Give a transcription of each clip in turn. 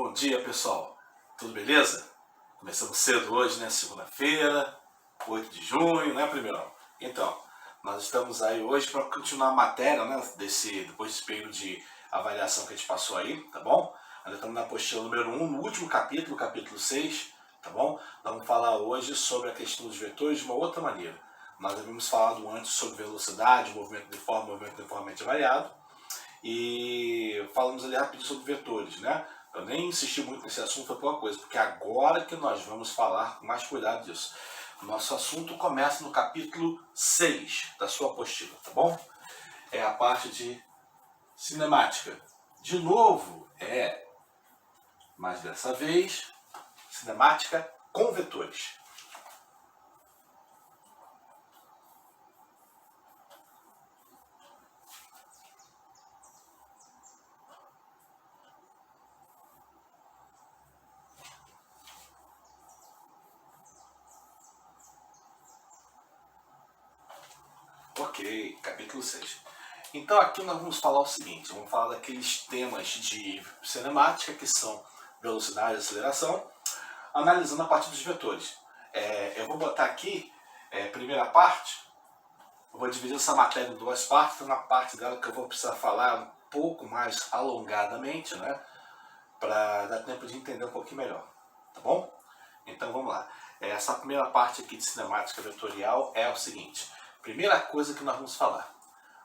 Bom dia, pessoal. Tudo beleza? Começamos cedo hoje, né? Segunda-feira, 8 de junho, né, primeirão? Então, nós estamos aí hoje para continuar a matéria, né? Depois desse período de avaliação que a gente passou aí, tá bom? Ainda estamos na apostila número 1, no último capítulo, capítulo 6, tá bom? Nós vamos falar hoje sobre a questão dos vetores de uma outra maneira. Nós havíamos falado antes sobre velocidade, movimento uniformemente variado, e falamos ali rapidinho sobre vetores, né? Eu nem insisti muito nesse assunto, foi pouca coisa, porque agora que nós vamos falar com mais cuidado disso. O nosso assunto começa no capítulo 6 da sua apostila, tá bom? É a parte de cinemática. De novo, mas dessa vez, cinemática com vetores. Ok, capítulo 6. Então aqui nós vamos falar o seguinte, vamos falar daqueles temas de cinemática que são velocidade e aceleração, analisando a partir dos vetores. Eu vou botar aqui, primeira parte, eu vou dividir essa matéria em duas partes, uma parte dela que eu vou precisar falar um pouco mais alongadamente, né, para dar tempo de entender um pouquinho melhor, tá bom? Então vamos lá. Essa primeira parte aqui de cinemática vetorial é o seguinte. Primeira coisa que nós vamos falar,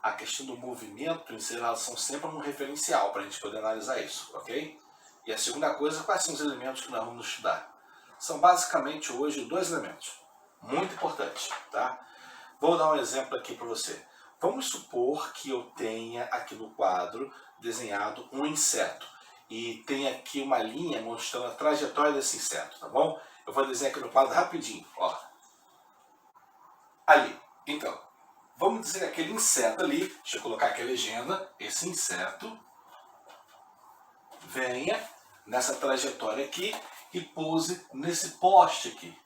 a questão do movimento em relação sempre a um referencial, para a gente poder analisar isso, ok? E a segunda coisa, quais são os elementos que nós vamos estudar? São basicamente hoje dois elementos, muito importantes, tá? Vou dar um exemplo aqui para você. Vamos supor que eu tenha aqui no quadro desenhado um inseto e tem aqui uma linha mostrando a trajetória desse inseto, tá bom? Eu vou desenhar aqui no quadro rapidinho, ó. Ali. Então, vamos dizer que aquele inseto ali, deixa eu colocar aqui a legenda, esse inseto venha nessa trajetória aqui e pouse nesse poste aqui.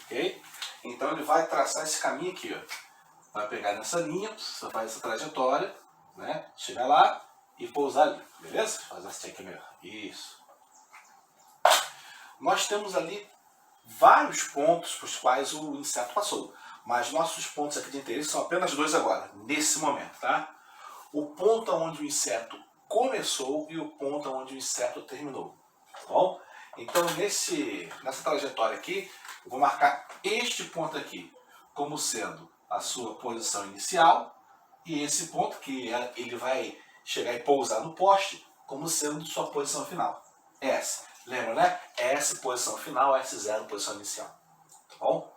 Ok? Então ele vai traçar esse caminho aqui, ó. Vai pegar nessa linha, você faz essa trajetória, né? Chegar lá e pousar ali, beleza? Fazer assim aqui mesmo. Isso. Nós temos ali vários pontos para os quais o inseto passou. Mas nossos pontos aqui de interesse são apenas dois agora, nesse momento, tá? O ponto onde o inseto começou e o ponto onde o inseto terminou, tá bom? Então nessa trajetória aqui, eu vou marcar este ponto aqui como sendo a sua posição inicial e esse ponto que ele vai chegar e pousar no poste como sendo sua posição final. S. Lembra, né? S posição final, S0 posição inicial, tá bom?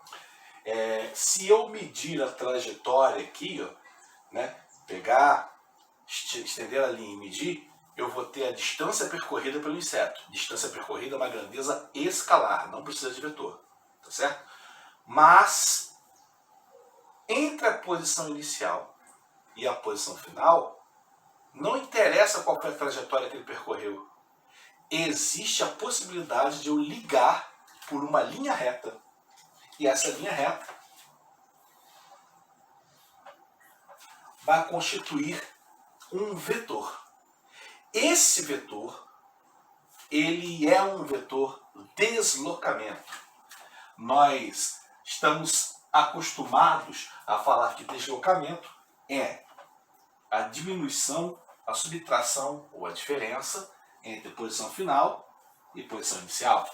Se eu medir a trajetória aqui, ó, né, pegar, estender a linha e medir, eu vou ter a distância percorrida pelo inseto. Distância percorrida é uma grandeza escalar, não precisa de vetor, tá certo? Mas, entre a posição inicial e a posição final, não interessa qual foi a trajetória que ele percorreu. Existe a possibilidade de eu ligar por uma linha reta. E essa linha reta vai constituir um vetor. Esse vetor, ele é um vetor deslocamento. Nós estamos acostumados a falar que deslocamento é a diminuição, a subtração ou a diferença entre posição final e posição inicial.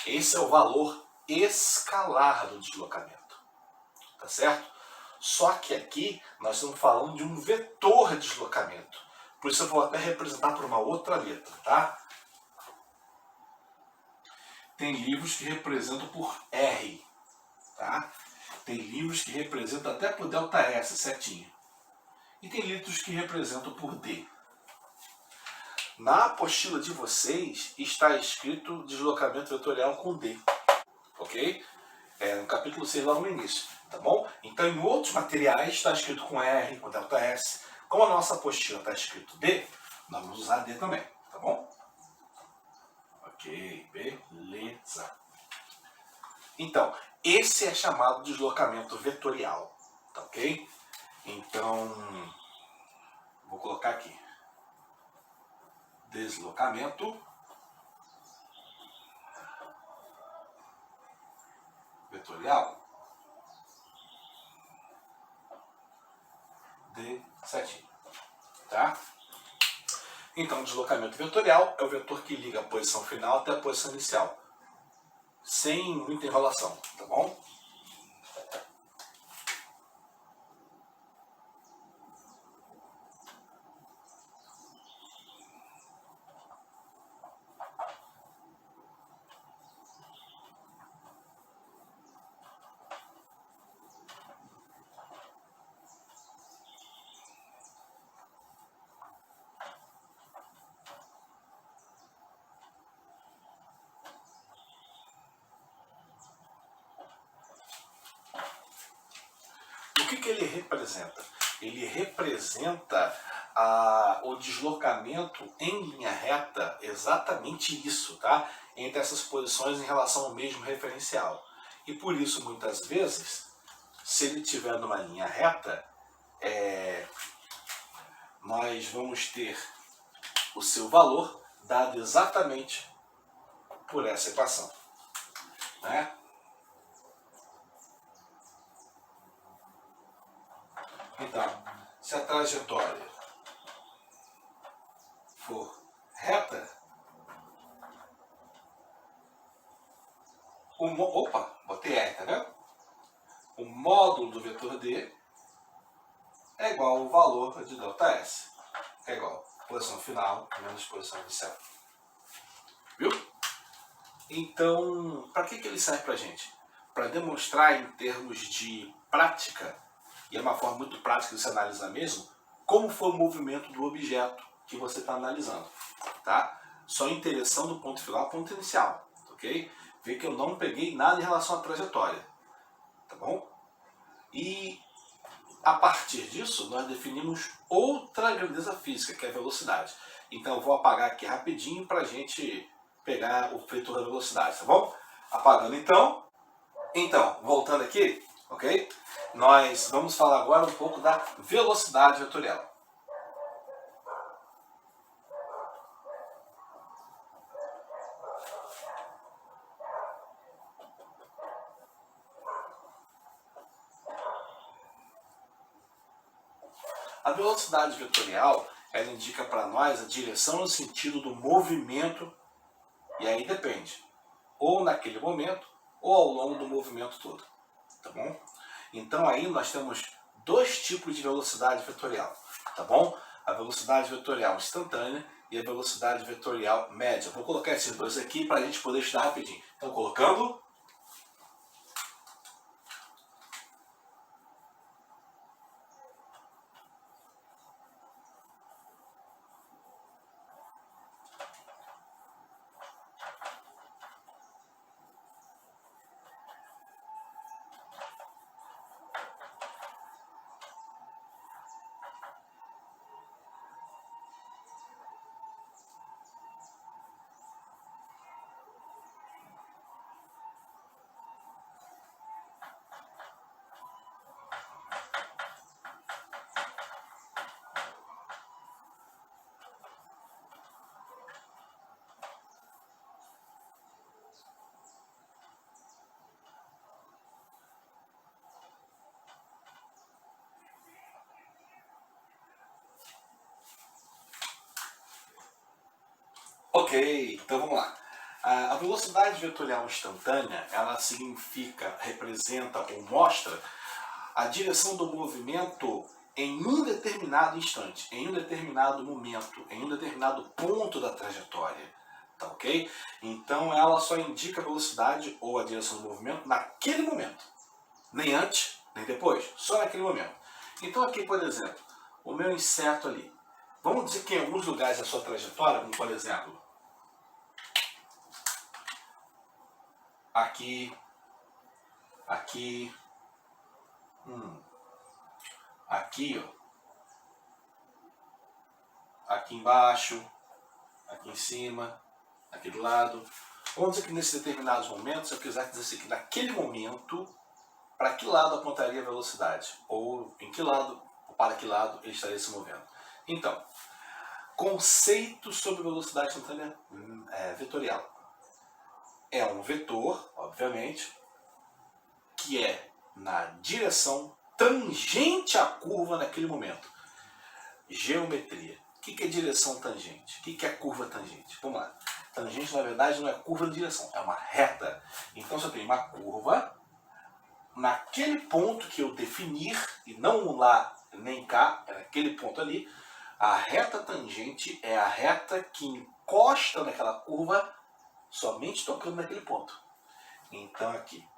Esse é o valor escalar do deslocamento, tá certo? Só que aqui nós estamos falando de um vetor de deslocamento. Por isso eu vou até representar por uma outra letra, tá? Tem livros que representam por R, tá? Tem livros que representam até por delta S, setinha. E tem livros que representam por D. Na apostila de vocês está escrito deslocamento vetorial com D, ok? No capítulo 6, logo no início, tá bom? Então, em outros materiais está escrito com R, com delta S. Como a nossa apostila está escrito D, nós vamos usar D também, tá bom? Ok, beleza. Então, esse é chamado de deslocamento vetorial, tá ok? Então, vou colocar aqui. Deslocamento vetorial d setinho, tá? Então, o deslocamento vetorial é o vetor que liga a posição final até a posição inicial, sem muita enrolação, tá bom? O que ele representa? Ele representa o deslocamento em linha reta, exatamente isso, tá? Entre essas posições em relação ao mesmo referencial. E por isso, muitas vezes, se ele estiver numa linha reta, nós vamos ter o seu valor dado exatamente por essa equação, né? Então, se a trajetória for reta, botei R, tá vendo? O módulo do vetor D é igual ao valor de ΔS, que é igual a posição final menos posição inicial. Viu? Então, para que ele serve para a gente? Para demonstrar em termos de prática, e é uma forma muito prática de se analisar mesmo, como foi o movimento do objeto que você está analisando, tá? Só interação do ponto final ao ponto inicial, ok? Vê que eu não peguei nada em relação à trajetória, tá bom? E a partir disso, nós definimos outra grandeza física, que é a velocidade. Então eu vou apagar aqui rapidinho para a gente pegar o vetor da velocidade, tá bom? Apagando então. Então, voltando aqui, ok? Nós vamos falar agora um pouco da velocidade vetorial. A velocidade vetorial, ela indica para nós a direção no sentido do movimento, e aí depende, ou naquele momento, ou ao longo do movimento todo, tá bom? Então aí nós temos dois tipos de velocidade vetorial, tá bom? A velocidade vetorial instantânea e a velocidade vetorial média. Vou colocar esses dois aqui para a gente poder estudar rapidinho. Então, colocando. Ok, então vamos lá. A velocidade vetorial instantânea, ela representa ou mostra a direção do movimento em um determinado instante, em um determinado momento, em um determinado ponto da trajetória, tá ok? Então ela só indica a velocidade ou a direção do movimento naquele momento, nem antes, nem depois, só naquele momento. Então aqui, por exemplo, o meu inseto ali, vamos dizer que em alguns lugares da sua trajetória, como por exemplo, aqui, aqui, aqui, ó, aqui embaixo, aqui em cima, aqui do lado. Vamos dizer que nesses determinados momentos, se eu quiser dizer assim, que naquele momento, para que lado apontaria a velocidade? Ou em que lado, ou para que lado ele estaria se movendo? Então, conceito sobre velocidade instantânea vetorial. É um vetor, obviamente, que é na direção tangente à curva naquele momento. Geometria. O que é direção tangente? O que é curva tangente? Vamos lá. Tangente, na verdade, não é curva de direção, é uma reta. Então, se eu tenho uma curva, naquele ponto que eu definir, e não lá nem cá, é naquele ponto ali, a reta tangente é a reta que encosta naquela curva somente tocando naquele ponto. Então, aqui.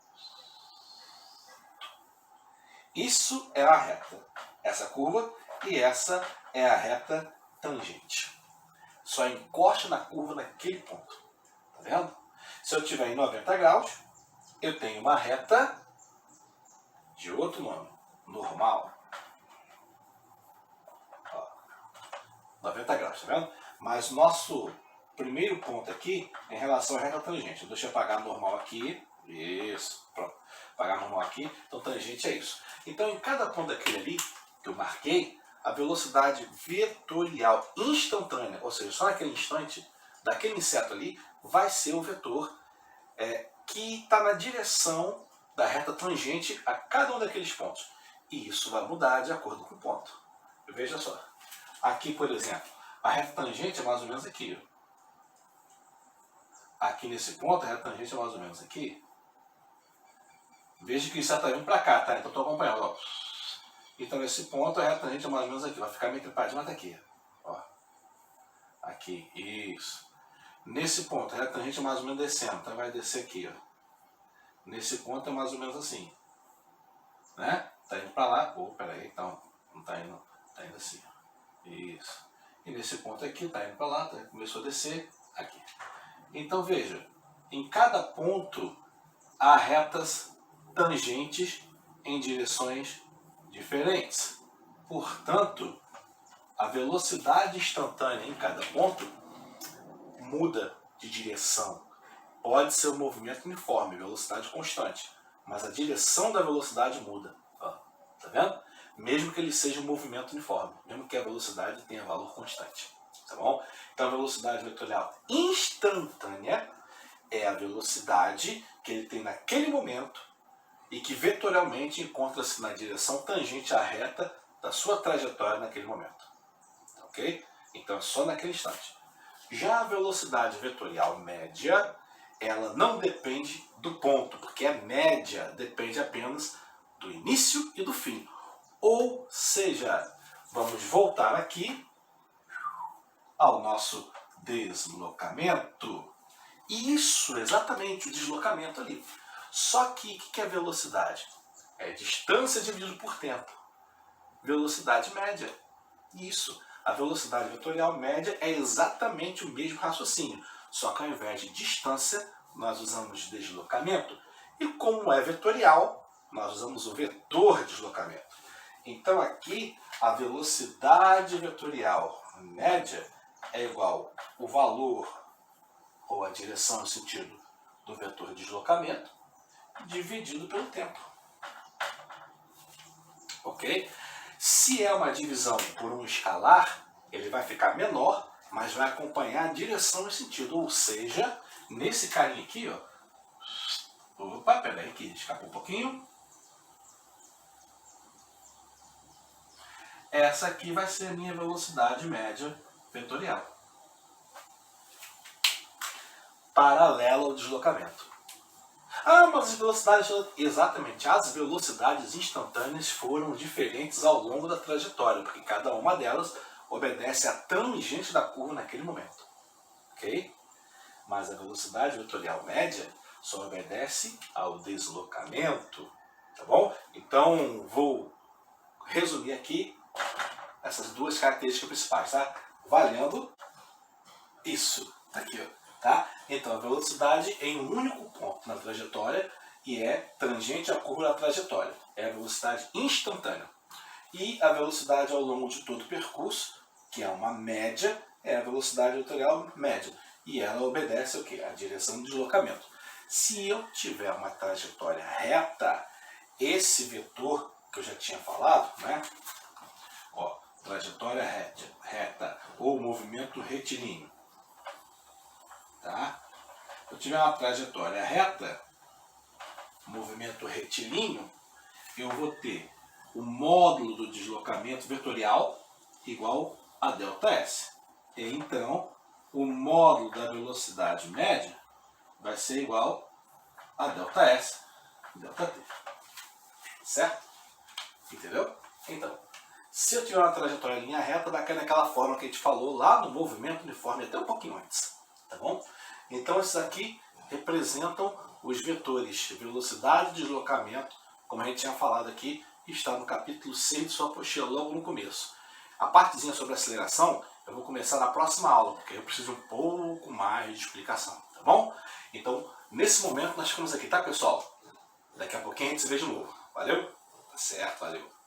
Isso é a reta. Essa curva e essa é a reta tangente. Só encosta na curva naquele ponto. Tá vendo? Se eu estiver em 90 graus, eu tenho uma reta de outro nome, normal. Ó, 90 graus, tá vendo? Mas nosso primeiro ponto aqui é em relação à reta tangente. Deixa eu apagar normal aqui. Isso, pronto. Apagar normal aqui. Então tangente é isso. Então em cada ponto daquele ali que eu marquei, a velocidade vetorial instantânea, ou seja, só naquele instante, daquele inseto ali, vai ser o vetor que está na direção da reta tangente a cada um daqueles pontos. E isso vai mudar de acordo com o ponto. Veja só. Aqui, por exemplo, a reta tangente é mais ou menos aqui. Aqui nesse ponto, a reta tangente é mais ou menos aqui. Veja que isso está indo para cá, tá? Então estou acompanhando. Ó. Então nesse ponto, a reta tangente é mais ou menos aqui. Vai ficar meio trepadinho até aqui. Ó. Aqui, isso. Nesse ponto, a reta tangente é mais ou menos descendo. Então vai descer aqui, ó. Nesse ponto é mais ou menos assim. Né? Tá indo para lá. Pô, peraí, então. Não tá indo. Tá indo assim. Isso. E nesse ponto aqui, tá indo para lá. Começou a descer aqui. Então veja. Em cada ponto, há retas tangentes em direções diferentes. Portanto, a velocidade instantânea em cada ponto muda de direção. Pode ser um movimento uniforme, velocidade constante, mas a direção da velocidade muda. Ó, tá vendo? Mesmo que ele seja um movimento uniforme, mesmo que a velocidade tenha valor constante. Tá bom? Então a velocidade vetorial instantânea é a velocidade que ele tem naquele momento e que vetorialmente encontra-se na direção tangente à reta da sua trajetória naquele momento. Ok? Então é só naquele instante. Já a velocidade vetorial média, ela não depende do ponto, porque a média depende apenas do início e do fim. Ou seja, vamos voltar aqui ao nosso deslocamento. Isso, exatamente, o deslocamento ali. Só que o que é velocidade? É distância dividido por tempo. Velocidade média. Isso. A velocidade vetorial média é exatamente o mesmo raciocínio. Só que ao invés de distância, nós usamos deslocamento. E como é vetorial, nós usamos o vetor deslocamento. Então aqui, a velocidade vetorial média é igual ao valor, ou a direção no sentido do vetor deslocamento, dividido pelo tempo. Ok? Se é uma divisão por um escalar, ele vai ficar menor, mas vai acompanhar a direção e sentido. Ou seja, nesse carinha aqui, ó. Opa, peraí que escapou um pouquinho. Essa aqui vai ser a minha velocidade média vetorial. Paralela ao deslocamento. Ah, mas as velocidades... Exatamente, as velocidades instantâneas foram diferentes ao longo da trajetória, porque cada uma delas obedece à tangente da curva naquele momento. Ok? Mas a velocidade vetorial média só obedece ao deslocamento. Tá bom? Então, vou resumir aqui essas duas características principais, tá? Valendo isso. Tá aqui, ó. Tá? Então, a velocidade em um único ponto na trajetória e é tangente à curva da trajetória. É a velocidade instantânea. E a velocidade ao longo de todo o percurso, que é uma média, é a velocidade vetorial média. E ela obedece ao quê? A direção do deslocamento. Se eu tiver uma trajetória reta, esse vetor que eu já tinha falado, né? Ó, trajetória reta ou movimento retilíneo. Tá? Se eu tiver uma trajetória reta, movimento retilíneo, eu vou ter o módulo do deslocamento vetorial igual a ΔS. E então, o módulo da velocidade média vai ser igual a ΔS, ΔT. Certo? Entendeu? Então, se eu tiver uma trajetória em linha reta, vai cair naquela forma que a gente falou lá no movimento uniforme, até um pouquinho antes. Tá bom? Então, esses aqui representam os vetores velocidade e deslocamento, como a gente tinha falado aqui, está no capítulo 6 de sua apostila, logo no começo. A partezinha sobre aceleração, eu vou começar na próxima aula, porque eu preciso um pouco mais de explicação, tá bom? Então, nesse momento, nós ficamos aqui, tá, pessoal? Daqui a pouquinho a gente se vê de novo. Valeu? Tá certo, valeu.